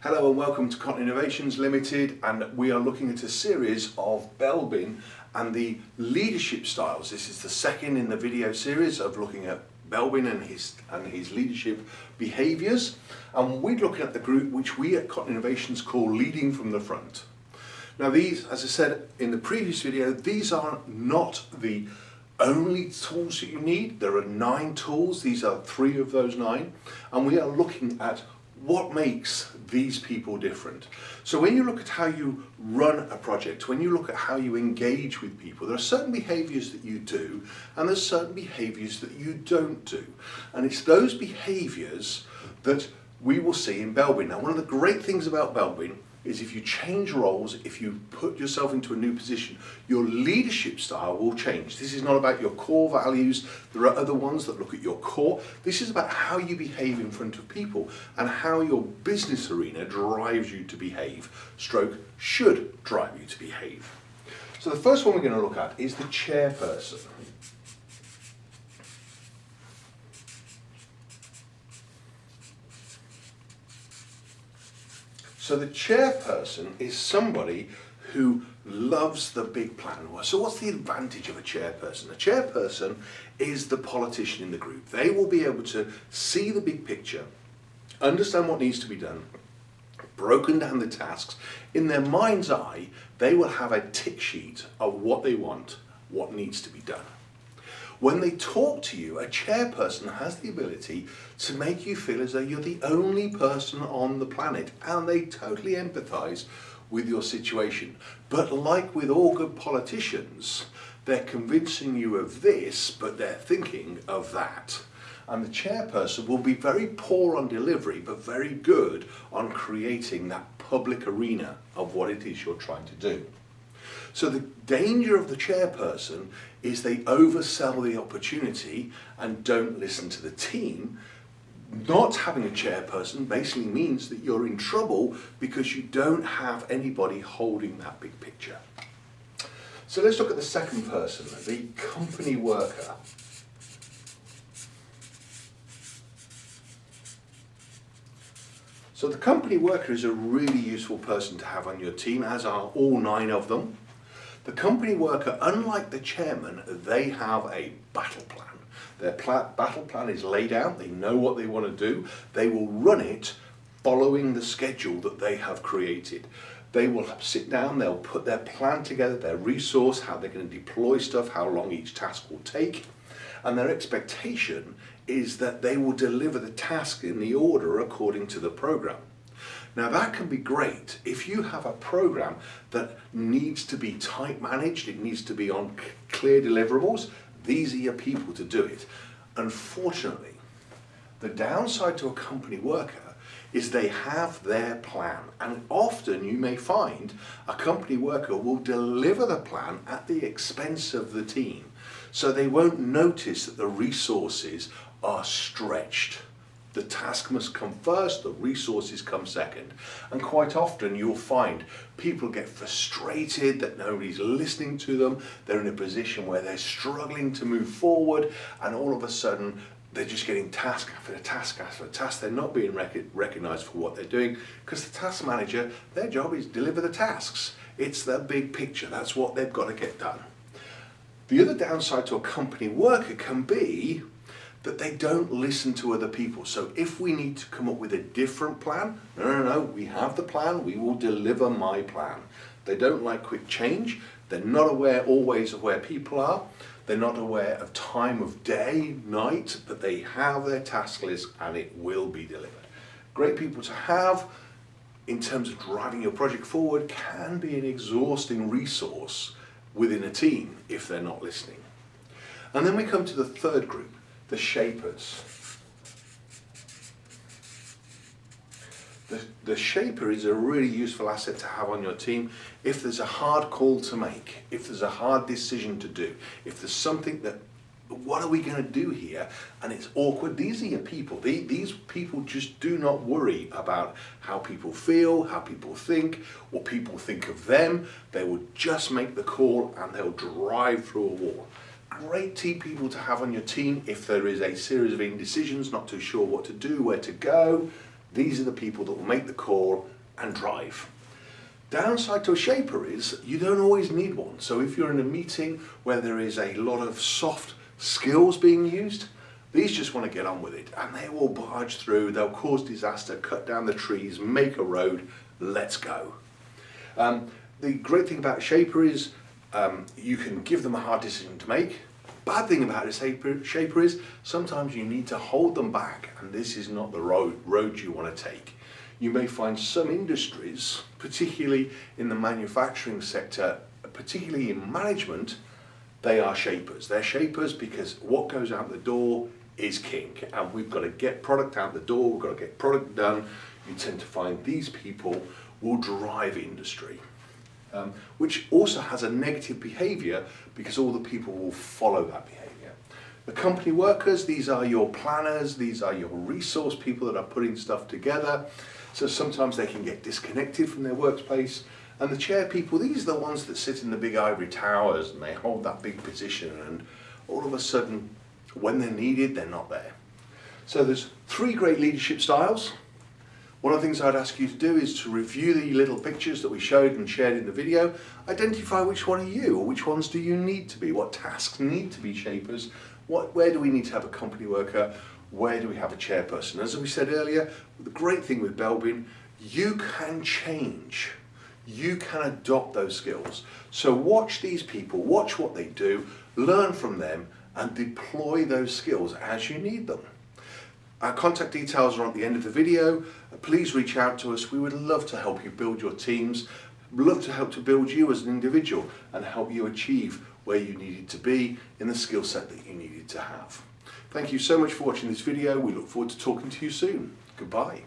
Hello and welcome to Cotton Innovations Limited, and we are looking at a series of Belbin and the leadership styles. This is the second in the video series of looking at Belbin and his leadership behaviours, and we're looking at the group which we at Cotton Innovations call leading from the front. Now these, as I said in the previous video, these are not the only tools that you need. There are 9 tools. These are 3 of those 9, and we are looking at what makes these people different. So when you look at how you run a project, when you look at how you engage with people, there are certain behaviours that you do and there's certain behaviours that you don't do. And it's those behaviours that we will see in Belbin. Now, one of the great things about Belbin is if you change roles, if you put yourself into a new position, your leadership style will change. This is not about your core values. There are other ones that look at your core. This is about how you behave in front of people and how your business arena drives you to behave, stroke should drive you to behave. So the first one we're going to look at is the chairperson. So the chairperson is somebody who loves the big plan. So what's the advantage of a chairperson? A chairperson is the politician in the group. They will be able to see the big picture, understand what needs to be done, broken down the tasks. In their mind's eye, they will have a tick sheet of what they want, what needs to be done. When they talk to you, a chairperson has the ability to make you feel as though you're the only person on the planet, and they totally empathise with your situation. But like with all good politicians, they're convincing you of this, but they're thinking of that. And the chairperson will be very poor on delivery, but very good on creating that public arena of what it is you're trying to do. So the danger of the chairperson is they oversell the opportunity and don't listen to the team. Not having a chairperson basically means that you're in trouble because you don't have anybody holding that big picture. So let's look at the second person, the company worker. So the company worker is a really useful person to have on your team, as are all 9 of them. The company worker, unlike the chairman, they have a battle plan. Their battle plan is laid out, they know what they want to do, they will run it following the schedule that they have created. They will sit down, they'll put their plan together, their resource, how they're going to deploy stuff, how long each task will take, and their expectation is that they will deliver the task in the order according to the program. Now that can be great if you have a program that needs to be tight managed, it needs to be on clear deliverables. These are your people to do it. Unfortunately, the downside to a company worker is they have their plan, and often you may find a company worker will deliver the plan at the expense of the team, so they won't notice that the resources are stretched. The task must come first, the resources come second. And quite often you'll find people get frustrated that nobody's listening to them. They're in a position where they're struggling to move forward, and all of a sudden they're just getting task after task after task. They're not being recognised for what they're doing because the task manager, their job is deliver the tasks. It's the big picture. That's what they've got to get done. The other downside to a company worker can be that they don't listen to other people. So if we need to come up with a different plan, no, we have the plan, we will deliver my plan. They don't like quick change, they're not aware always of where people are, they're not aware of time of day, night, but they have their task list and it will be delivered. Great people to have in terms of driving your project forward, can be an exhausting resource within a team if they're not listening. And then we come to the third group, the shapers. The shaper is a really useful asset to have on your team if there's a hard call to make, if there's a hard decision to do, if there's something that, what are we going to do here? And it's awkward. These are your people. These people just do not worry about how people feel, how people think, what people think of them. They will just make the call and they'll drive through a wall. Great team people to have on your team if there is a series of indecisions, not too sure what to do, where to go. These are the people that will make the call and drive. Downside to a shaper is you don't always need one. So if you're in a meeting where there is a lot of soft skills being used, these just want to get on with it, and they will barge through, they'll cause disaster, cut down the trees, make a road, let's go. The great thing about a shaper is you can give them a hard decision to make. Bad thing about a shaper is sometimes you need to hold them back, and this is not the road you want to take. You may find some industries, particularly in the manufacturing sector, particularly in management, they are shapers. They're shapers because what goes out the door is king, and we've got to get product out the door, we've got to get product done. You tend to find these people will drive industry, which also has a negative behaviour because all the people will follow that behaviour. The company workers, these are your planners, these are your resource people that are putting stuff together, so sometimes they can get disconnected from their workplace. And the chair people, these are the ones that sit in the big ivory towers and they hold that big position, and all of a sudden when they're needed, they're not there. So there's 3 great leadership styles. One of the things I'd ask you to do is to review the little pictures that we showed and shared in the video. Identify which one are you, or which ones do you need to be, what tasks need to be shapers, where do we need to have a company worker, where do we have a chairperson. As we said earlier, the great thing with Belbin, you can change. You can adopt those skills. So watch these people, watch what they do, learn from them, and deploy those skills as you need them. Our contact details are at the end of the video. Please reach out to us. We would love to help you build your teams, love to help to build you as an individual and help you achieve where you needed to be in the skill set that you needed to have. Thank you so much for watching this video. We look forward to talking to you soon. Goodbye.